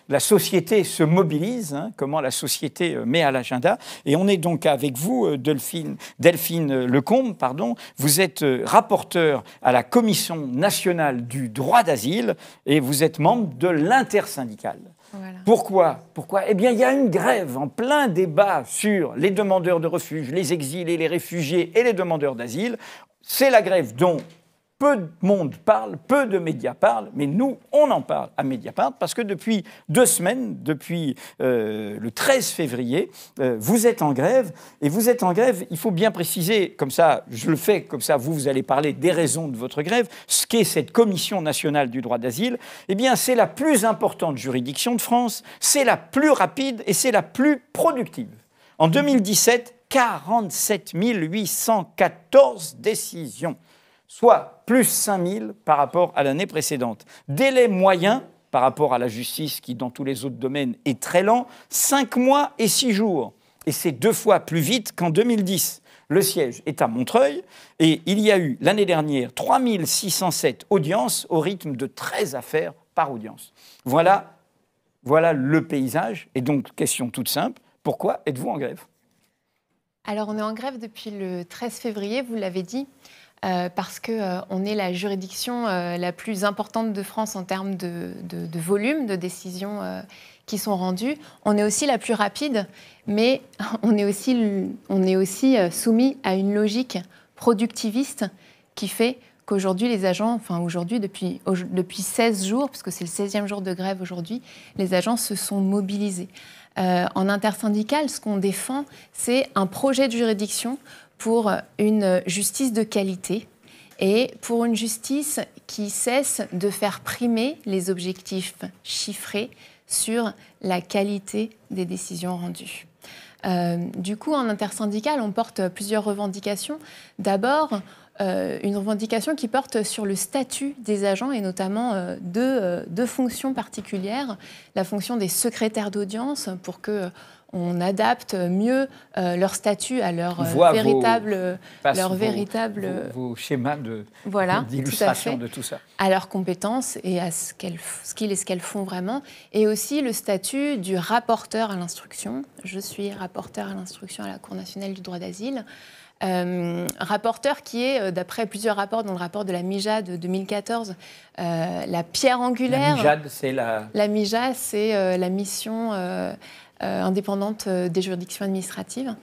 la société se mobilise, comment la société met à l'agenda. Et on est donc avec vous, Delphine Lecombe, vous êtes rapporteure à la Commission nationale du droit d'asile et vous êtes membre de l'intersyndicale. Voilà. Pourquoi ? Eh bien, il y a une grève en plein débat sur les demandeurs de refuge, les exilés, les réfugiés et les demandeurs d'asile. C'est la grève dont peu de monde parle, peu de médias parlent, mais nous, on en parle à Mediapart parce que depuis 2 semaines, depuis le 13 février, vous êtes en grève. Et vous êtes en grève, il faut bien préciser, comme ça, je le fais, comme ça, vous allez parler des raisons de votre grève. Ce qu'est cette Commission nationale du droit d'asile, eh bien, c'est la plus importante juridiction de France, c'est la plus rapide et c'est la plus productive. En 2017, 47 814 décisions, soit plus 5 000 par rapport à l'année précédente. Délai moyen par rapport à la justice qui, dans tous les autres domaines, est très lent, 5 mois et 6 jours. Et c'est 2 fois plus vite qu'en 2010. Le siège est à Montreuil et il y a eu l'année dernière 3 607 audiences au rythme de 13 affaires par audience. Voilà le paysage. Et donc, question toute simple, pourquoi êtes-vous en grève ? Alors, on est en grève depuis le 13 février, vous l'avez dit. Parce qu'on est la juridiction la plus importante de France en termes de volume de décisions qui sont rendues. On est aussi la plus rapide, mais on est aussi soumis à une logique productiviste qui fait qu'aujourd'hui, les agents, depuis 16 jours, puisque c'est le 16e jour de grève aujourd'hui, les agents se sont mobilisés. En intersyndicale, ce qu'on défend, c'est un projet de juridiction pour une justice de qualité et pour une justice qui cesse de faire primer les objectifs chiffrés sur la qualité des décisions rendues. Du coup, en intersyndicale, on porte plusieurs revendications. D'abord, une revendication qui porte sur le statut des agents et notamment deux fonctions particulières. La fonction des secrétaires d'audience pour qu'on adapte mieux leur statut à leur véritable... Vos schémas d'illustration de tout ça. À leurs compétences et à ce qu'ils et ce qu'elles font vraiment. Et aussi le statut du rapporteur à l'instruction. Je suis rapporteur à l'instruction à la Cour nationale du droit d'asile. Rapporteur qui est, d'après plusieurs rapports, dont le rapport de la MIJA de 2014, la pierre angulaire. La MIJA, c'est la mission indépendante des juridictions administratives.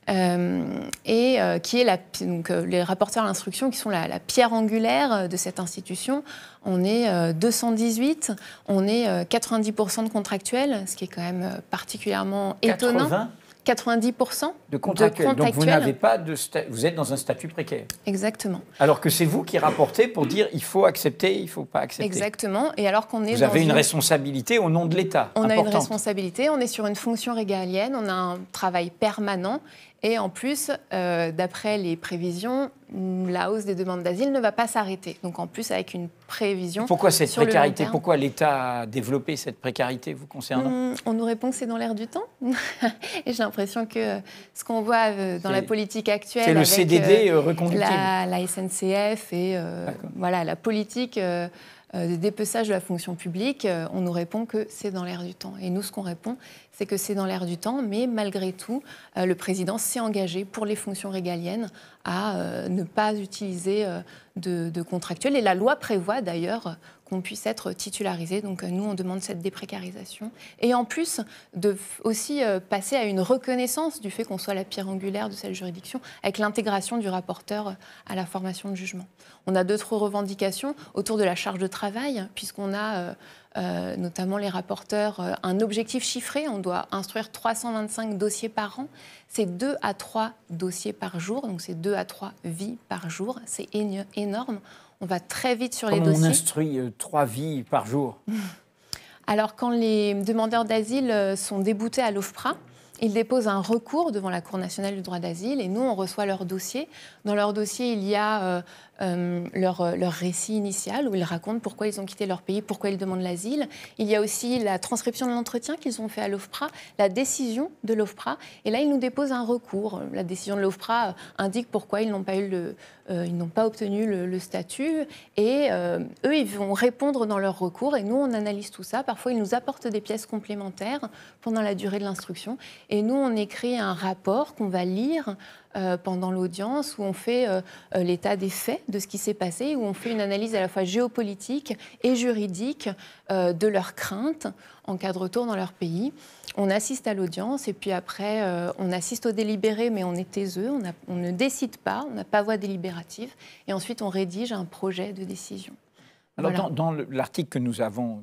Et qui est donc, les rapporteurs à l'instruction qui sont la pierre angulaire de cette institution. On est 218, on est 90% de contractuels, ce qui est quand même particulièrement étonnant. 90% de contractuels. Donc vous êtes dans un statut précaire. Exactement. Alors que c'est vous qui rapportez pour dire il faut accepter, il ne faut pas accepter. Exactement. Et alors qu'on est vous avez une responsabilité au nom de l'État. On a une responsabilité, on est sur une fonction régalienne, on a un travail permanent. Et en plus, d'après les prévisions, la hausse des demandes d'asile ne va pas s'arrêter. Donc en plus, avec une prévision. Pourquoi cette précarité ? Pourquoi l'État a développé cette précarité vous concernant ? On nous répond que c'est dans l'air du temps. Et j'ai l'impression que ce qu'on voit dans la politique actuelle. C'est le avec, CDD reconductible. La SNCF et la politique de dépeçage de la fonction publique, on nous répond que c'est dans l'air du temps. Et nous, ce qu'on répond, c'est que c'est dans l'air du temps, mais malgré tout, le président s'est engagé pour les fonctions régaliennes à ne pas utiliser de contractuels. Et la loi prévoit d'ailleurs qu'on puisse être titularisé. Donc nous, on demande cette déprécarisation. Et en plus, aussi passer à une reconnaissance du fait qu'on soit la pierre angulaire de cette juridiction, avec l'intégration du rapporteur à la formation de jugement. On a d'autres revendications autour de la charge de travail, puisqu'on a notamment les rapporteurs un objectif chiffré. On doit instruire 325 dossiers par an. C'est 2 à 3 dossiers par jour, donc c'est 2 à 3 vies par jour. C'est énorme. On va très vite sur les dossiers. Comment on instruit 3 vies par jour ? Alors, quand les demandeurs d'asile sont déboutés à l'OFPRA, ils déposent un recours devant la Cour nationale du droit d'asile et nous, on reçoit leur dossier. Dans leur dossier, il y a leur récit initial, où ils racontent pourquoi ils ont quitté leur pays, pourquoi ils demandent l'asile. Il y a aussi la transcription de l'entretien qu'ils ont fait à l'OFPRA, la décision de l'OFPRA. Et là, ils nous déposent un recours. La décision de l'OFPRA indique pourquoi ils n'ont pas obtenu le statut. Et eux, ils vont répondre dans leur recours. Et nous, on analyse tout ça. Parfois, ils nous apportent des pièces complémentaires pendant la durée de l'instruction. Et nous, on écrit un rapport qu'on va lire pendant l'audience, où on fait l'état des faits de ce qui s'est passé, où on fait une analyse à la fois géopolitique et juridique de leurs craintes en cas de retour dans leur pays. On assiste à l'audience et puis après, on assiste au délibéré, mais on est taiseux, on ne décide pas, on n'a pas voix délibérative. Et ensuite, on rédige un projet de décision. Alors, voilà. Dans l'article que nous avons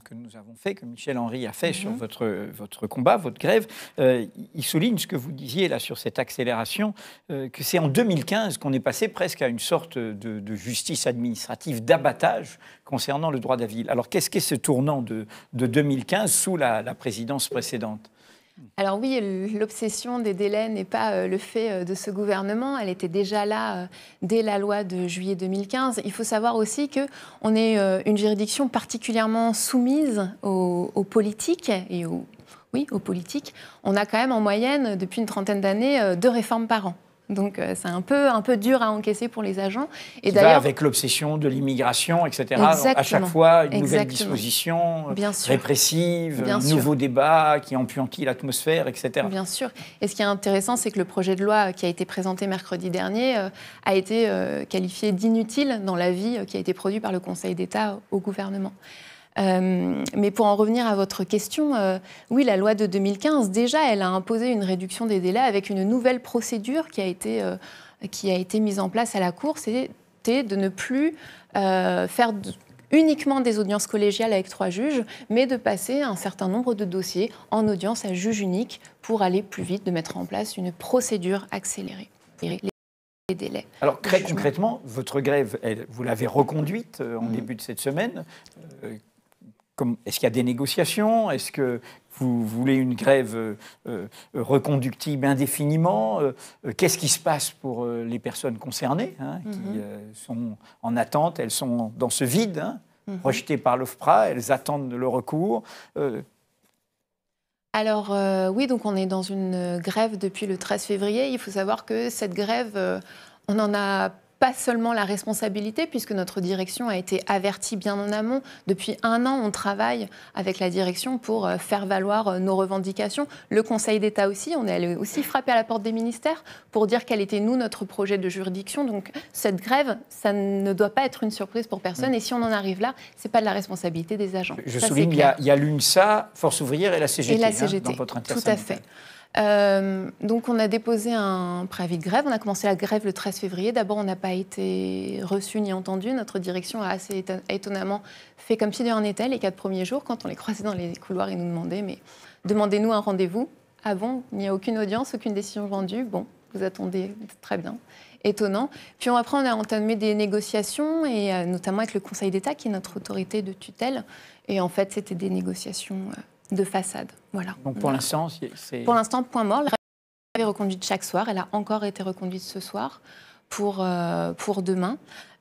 fait, que Michel Henry a fait sur votre combat, votre grève, il souligne ce que vous disiez là sur cette accélération, que c'est en 2015 qu'on est passé presque à une sorte de justice administrative d'abattage concernant le droit d'asile. Alors, qu'est-ce qu'est ce tournant de 2015 sous la présidence précédente ? Alors oui, l'obsession des délais n'est pas le fait de ce gouvernement. Elle était déjà là dès la loi de juillet 2015. Il faut savoir aussi qu'on est une juridiction particulièrement soumise aux politiques et aux politiques. On a quand même en moyenne, depuis une trentaine d'années, 2 réformes par an. Donc c'est un peu dur à encaisser pour les agents. Et d'ailleurs, avec l'obsession de l'immigration, etc. Exactement. À chaque fois, une nouvelle disposition répressive, un nouveau débat qui empuantit l'atmosphère, etc. Bien sûr. Et ce qui est intéressant, c'est que le projet de loi qui a été présenté mercredi dernier a été qualifié d'inutile dans l'avis qui a été produit par le Conseil d'État au gouvernement. Mais pour en revenir à votre question, oui, la loi de 2015, déjà, elle a imposé une réduction des délais avec une nouvelle procédure qui a été mise en place à la Cour. C'était de ne plus faire uniquement des audiences collégiales avec 3 juges, mais de passer un certain nombre de dossiers en audience à juge unique pour aller plus vite, de mettre en place une procédure accélérée. Les délais. Alors, très concrètement, votre grève, vous l'avez reconduite en début de cette semaine. Est-ce qu'il y a des négociations ? Est-ce que vous voulez une grève reconductible indéfiniment ? Qu'est-ce qui se passe pour les personnes concernées qui sont en attente? Elles sont dans ce vide, rejetées par l'OFPRA, elles attendent le recours. Alors oui, donc on est dans une grève depuis le 13 février. Il faut savoir que cette grève, on en a pas seulement la responsabilité, puisque notre direction a été avertie bien en amont. Depuis 1 an, on travaille avec la direction pour faire valoir nos revendications. Le Conseil d'État aussi, on est allé aussi frapper à la porte des ministères pour dire quel était, notre projet de juridiction. Donc cette grève, ça ne doit pas être une surprise pour personne. Et si on en arrive là, ce n'est pas de la responsabilité des agents. Je souligne, il y a l'UNSA, Force ouvrière et la CGT, dans votre intersyndicale. Tout à fait. Donc on a déposé un préavis de grève. On a commencé la grève le 13 février. D'abord, on n'a pas été reçu ni entendu. Notre direction a assez étonnamment fait comme si de rien n'était les 4 premiers jours. Quand on les croisait dans les couloirs, ils nous demandaient « mais demandez-nous un rendez-vous ». Ah bon, il n'y a aucune audience, aucune décision rendue. Bon, vous attendez, très bien. Étonnant. Puis après, on a entamé des négociations, et notamment avec le Conseil d'État, qui est notre autorité de tutelle. Et en fait, c'était des négociations de façade. Voilà. Donc pour l'instant, c'est... Pour l'instant, point mort. La grève est reconduite chaque soir. Elle a encore été reconduite ce soir pour demain.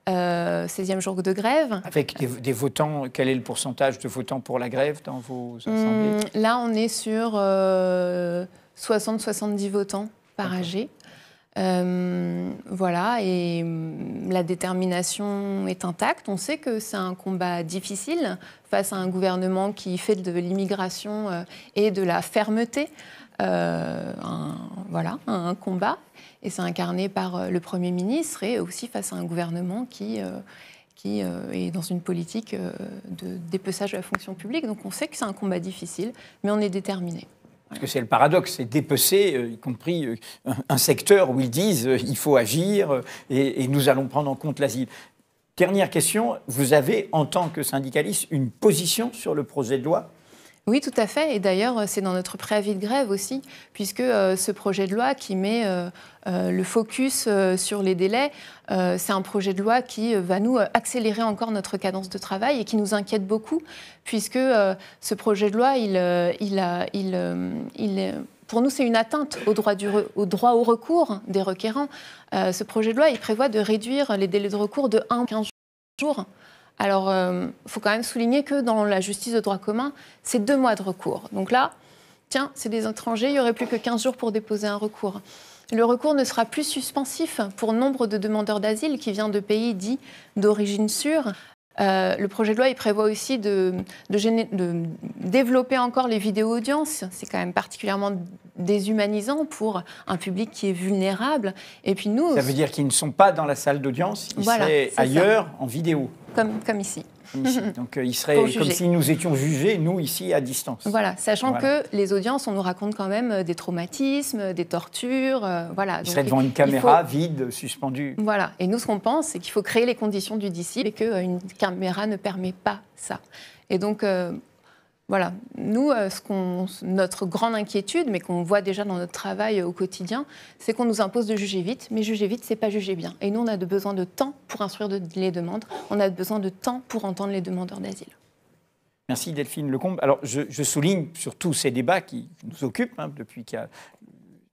16e jour de grève. Avec des votants, quel est le pourcentage de votants pour la grève dans vos assemblées ? Là, on est sur 60-70 votants par AG. Voilà, et la détermination est intacte. On sait que c'est un combat difficile face à un gouvernement qui fait de l'immigration et de la fermeté un combat. Et c'est incarné par le Premier ministre, et aussi face à un gouvernement qui est dans une politique de dépeçage de la fonction publique. Donc on sait que c'est un combat difficile, mais on est déterminé. Parce que c'est le paradoxe, c'est dépecer, y compris un secteur où ils disent il faut agir et nous allons prendre en compte l'asile. Dernière question, vous avez, en tant que syndicaliste, une position sur le projet de loi ? Oui, tout à fait. Et d'ailleurs, c'est dans notre préavis de grève aussi, puisque ce projet de loi qui met le focus sur les délais, c'est un projet de loi qui va nous accélérer encore notre cadence de travail et qui nous inquiète beaucoup, puisque ce projet de loi, il pour nous, c'est une atteinte au droit au recours des requérants. Ce projet de loi, il prévoit de réduire les délais de recours de 1 à 15 jours. Alors, il faut quand même souligner que dans la justice de droit commun, c'est 2 mois de recours. Donc là, tiens, c'est des étrangers, il n'y aurait plus que 15 jours pour déposer un recours. Le recours ne sera plus suspensif pour nombre de demandeurs d'asile qui viennent de pays dits d'origine sûre. Le projet de loi il prévoit aussi de développer encore les vidéo-audiences. C'est quand même particulièrement déshumanisant pour un public qui est vulnérable. Et puis nous, ça veut dire qu'ils ne sont pas dans la salle d'audience, ils seraient ailleurs en vidéo. Comme ici. Donc il serait comme si nous étions jugés, nous, ici, à distance. Voilà, sachant que les audiences, on nous raconte quand même des traumatismes, des tortures. Voilà. Ils seraient devant une caméra vide, suspendue. Voilà, et nous, ce qu'on pense, c'est qu'il faut créer les conditions du disciple et qu'une caméra ne permet pas ça. Et donc, voilà, nous, notre grande inquiétude, mais qu'on voit déjà dans notre travail au quotidien, c'est qu'on nous impose de juger vite, mais juger vite, c'est pas juger bien. Et nous, on a besoin de temps pour instruire les demandes, on a besoin de temps pour entendre les demandeurs d'asile. Merci Delphine Lecombe. Alors, je souligne sur tous ces débats qui nous occupent, depuis qu'il y a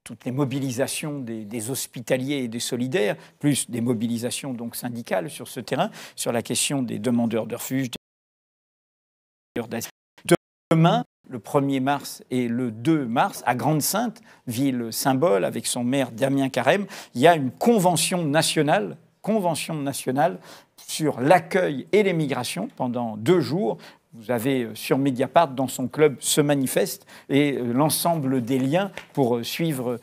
toutes les mobilisations des hospitaliers et des solidaires, plus des mobilisations donc syndicales sur ce terrain, sur la question des demandeurs de refuge, des demandeurs d'asile. Demain, le 1er mars et le 2 mars, à Grande-Synthe, ville symbole, avec son maire Damien Carême, il y a une convention nationale sur l'accueil et les migrations pendant 2 jours. Vous avez sur Mediapart, dans son club, ce manifeste et l'ensemble des liens pour suivre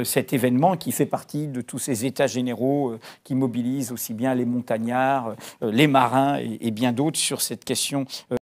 cet événement qui fait partie de tous ces états généraux qui mobilisent aussi bien les montagnards, les marins et bien d'autres sur cette question